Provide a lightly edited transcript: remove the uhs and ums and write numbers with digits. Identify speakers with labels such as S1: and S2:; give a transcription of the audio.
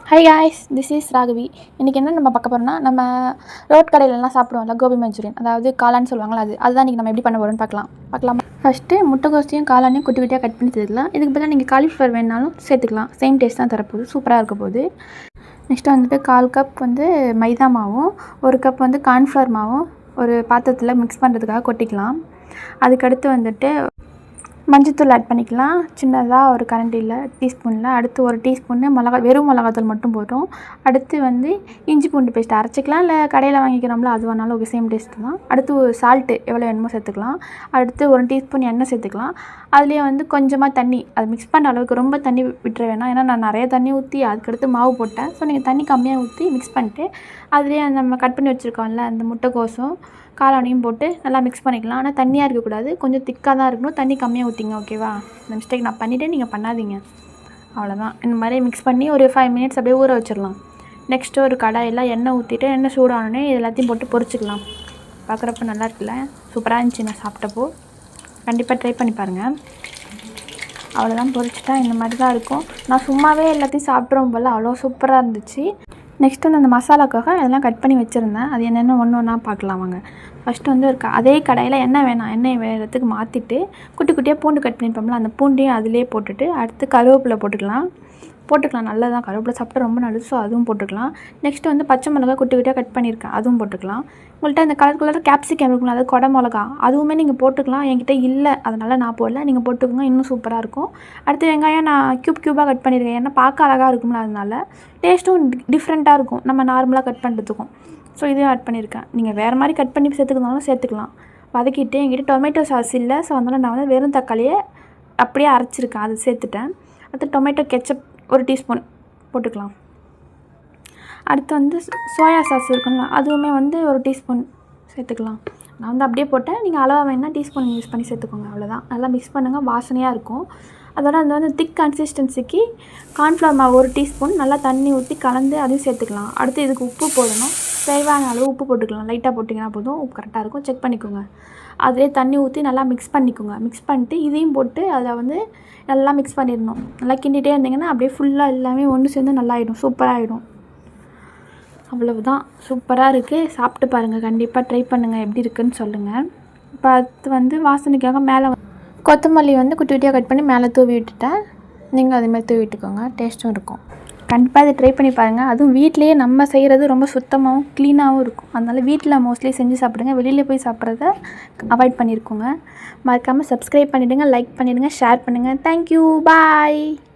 S1: High guys, this is Raghavi. இன்றைக்கி என்ன நம்ம பார்க்க போகிறோம்னா, நம்ம ரோட் கடையிலலாம் சாப்பிடுவோம்ல கோபி மஞ்சூரியன், அதாவது காளான்னு சொல்லுவாங்களா, அதுதான் இன்றைக்கி நம்ம எப்படி பண்ண போகிறோம்னு பார்க்கலாம். ஃபஸ்ட்டு முட்டைகோசையும் காளானையும் குட்டி குட்டியாக கட் பண்ணி சேர்த்துக்கலாம். இதுக்கு பதிலாக நீங்கள் காலிஃப்ளவர் வேணாலும் சேர்த்துக்கலாம். சேம் டேஸ்ட் தான் தரப்போகுது, சூப்பராக இருக்க போகுது. நெக்ஸ்ட்டு வந்துட்டு 1/4 கப் வந்து மைதா மாவும் 1 கப் வந்து கார்ன்ஃப்ளவர் மாவும் ஒரு பாத்திரத்தில் மிக்ஸ் பண்ணுறதுக்காக கொட்டிக்கலாம். அதுக்கடுத்து வந்துட்டு மஞ்சத்தூள் ஆட் பண்ணிக்கலாம். சின்னதாக ஒரு கரண்டியில் டீஸ்பூனில். அடுத்து 1 டீஸ்பூன்னு வெறும் மிளகாத்தூள் மட்டும் போதும். அடுத்து வந்து இஞ்சி பூண்டு பேஸ்ட் அரைச்சிக்கலாம், இல்லை கடையில் வாங்கிக்கிறோம்ல அது வேணாலும் ஓகே, சேம் டேஸ்ட் தான். அடுத்து சால்ட்டு எவ்வளோ வேணுமோ சேர்த்துக்கலாம். அடுத்து 1 டீஸ்பூன் எண்ணெய் சேர்த்துக்கலாம். அதுலேயே வந்து கொஞ்சமாக தண்ணி, அது மிக்ஸ் பண்ணுற அளவுக்கு ரொம்ப தண்ணி விட்டுற வேணாம். ஏன்னா நான் நிறைய தண்ணி ஊற்றி அதுக்கடுத்து மாவு போட்டேன். ஸோ நீங்கள் தண்ணி கம்மியாக ஊற்றி மிக்ஸ் பண்ணிட்டு அதுலேயே நம்ம கட் பண்ணி வச்சுருக்கோம்ல அந்த முட்டைக்கோசும் காளானையும் போட்டு நல்லா மிக்ஸ் பண்ணிக்கலாம். ஆனால் தண்ணியாக இருக்கக்கூடாது, கொஞ்சம் திக்காக தான் இருக்கணும். தண்ணி கம்மியாக ஊற்றிங்க, ஓகேவா? இந்த மிஸ்டேக் நான் பண்ணிவிட்டேன், நீங்கள் பண்ணாதீங்க. அவ்வளோதான். இந்த மாதிரி மிக்ஸ் பண்ணி ஒரு 5 மினிட்ஸ் அப்படியே ஊற வச்சிடலாம். நெக்ஸ்ட்டு ஒரு கடாயில் எண்ணெய் ஊற்றிட்டு எண்ணெய் சூடானோடனே இது எல்லாத்தையும் போட்டு பொரிச்சிக்கலாம். பார்க்குறப்ப நல்லா இருக்குல்ல, சூப்பராக இருந்துச்சு. நான் சாப்பிட்டப்போ கண்டிப்பாக ட்ரை பண்ணி பாருங்கள். அவ்வளோதான், பொரிச்சிட்டா இந்த மாதிரி தான் இருக்கும். நான் சும்மாவே எல்லாத்தையும் சாப்பிட்றோம் போல், அவ்வளோ சூப்பராக இருந்துச்சு. நெக்ஸ்ட்டு வந்து அந்த மசாலாக்காக இதெல்லாம் கட் பண்ணி வச்சுருந்தேன். அது என்னென்ன ஒன்று ஒன்றா பார்க்கலாம் வாங்க. ஃபஸ்ட்டு வந்து அதே கடாயில் எண்ணெய் வேகிறதுக்கு மாற்றிட்டு குட்டி குட்டியாக பூண்டு கட் பண்ணியிருப்போம்ல, அந்த பூண்டையும் அதிலே போட்டுட்டு அடுத்து கருவேப்பிலை போட்டுக்கலாம். நல்லதான், கருவேப்பிலை சாப்பிட்டா ரொம்ப நல்லது, ஸோ அதுவும் போட்டுக்கலாம். நெக்ஸ்ட்டு வந்து பச்சை மிளகா குட்டி குட்டியாக கட் பண்ணியிருக்கேன், அதுவும் போட்டுக்கலாம். உங்கள்கிட்ட இந்த கலர் கேப்சிகம் இருக்குங்களா, அது கொடை மிளகா, அதுவுமே நீங்கள் போட்டுக்கலாம். என்கிட்ட இல்லை, அதனால் நான் போடல, நீங்கள் போட்டுக்கோங்க, இன்னும் சூப்பராக இருக்கும். அடுத்து வெங்காயம் நான் க்யூபாக கட் பண்ணியிருக்கேன், ஏன்னா பார்க்க அழகாக இருக்கும்ல, அதனால டேஸ்ட்டும் டிஃப்ரெண்ட்டாக இருக்கும் நம்ம நார்மலாக கட் பண்ணுறதுக்கும். ஸோ இதையும் ஆட் பண்ணியிருக்கேன். நீங்கள் வேறு மாதிரி கட் பண்ணி சேர்த்துக்கனாலும் சேர்த்துக்கலாம். வதக்கிட்டு என்கிட்ட டொமேட்டோ சாஸ் இல்லை, ஸோ அதனால் நான் வந்து வெறும் தக்காளியை அப்படியே அரைச்சிருக்கேன், அது சேர்த்துட்டேன். அடுத்து டொமேட்டோ கெச்சப் 1 டீஸ்பூன் போட்டுக்கலாம். அடுத்து வந்து சோயா சாஸ் இருக்குங்களா, அதுவுமே வந்து 1 டீஸ்பூன் சேர்த்துக்கலாம். நான் வந்து அப்படியே போட்டேன், நீங்கள் அளவாக வேணுன்னா டீஸ்பூன் யூஸ் பண்ணி சேர்த்துக்கோங்க. அவ்வளோதான். நல்லா மிக்ஸ் பண்ணுங்கள், வாசனையாக இருக்கும். அதோட அந்த வந்து திக் கன்சிஸ்டன்சிக்கு கார்ன்ஃப்ளவர் மாவு 1 டீஸ்பூன் நல்லா தண்ணி ஊற்றி கலந்து அதையும் சேர்த்துக்கலாம். அடுத்து இதுக்கு உப்பு போடணும். தேவையான அளவு உப்பு போட்டுக்கலாம். லைட்டாக போட்டிங்கன்னா போதும், உப்பு கரெக்டாக இருக்கும், செக் பண்ணிக்கோங்க. அதிலே தண்ணி ஊற்றி நல்லா மிக்ஸ் பண்ணிக்கோங்க. மிக்ஸ் பண்ணிட்டு இதையும் போட்டு அதில் வந்து நல்லா மிக்ஸ் பண்ணிடணும். நல்லா கிண்டிகிட்டே இருந்தீங்கன்னா அப்படியே ஃபுல்லாக எல்லாமே ஒன்று சேர்ந்து நல்லா ஆகிடும், சூப்பராக ஆகிடும். அவ்வளவுதான், சூப்பராக இருக்குது. சாப்பிட்டு பாருங்கள், கண்டிப்பாக ட்ரை பண்ணுங்கள், எப்படி இருக்குதுன்னு சொல்லுங்கள். இப்போ அது வந்து வாசனைக்காக மேலே கொத்தமல்லி வந்து குட்டி குட்டியாக கட் பண்ணி மேலே தூவி விட்டுட்டேன். நீங்கள் அதேமாதிரி தூவி விட்டுக்கோங்க, டேஸ்ட்டும் இருக்கும். கண்டிப்பாக இதை ட்ரை பண்ணி பாருங்கள். அதுவும் வீட்டிலேயே நம்ம செய்கிறது ரொம்ப சுத்தமாகவும் க்ளீனாகவும் இருக்கும். அதனால் வீட்டில் மோஸ்ட்லி செஞ்சு சாப்பிடுங்க. வெளியில் போய் சாப்பிட்றத அவாய்ட் பண்ணியிருக்கோங்க. மறக்காமல் சப்ஸ்கிரைப் பண்ணிவிடுங்க, லைக் பண்ணிவிடுங்க, ஷேர் பண்ணுங்கள். தேங்க்யூ, பாய்.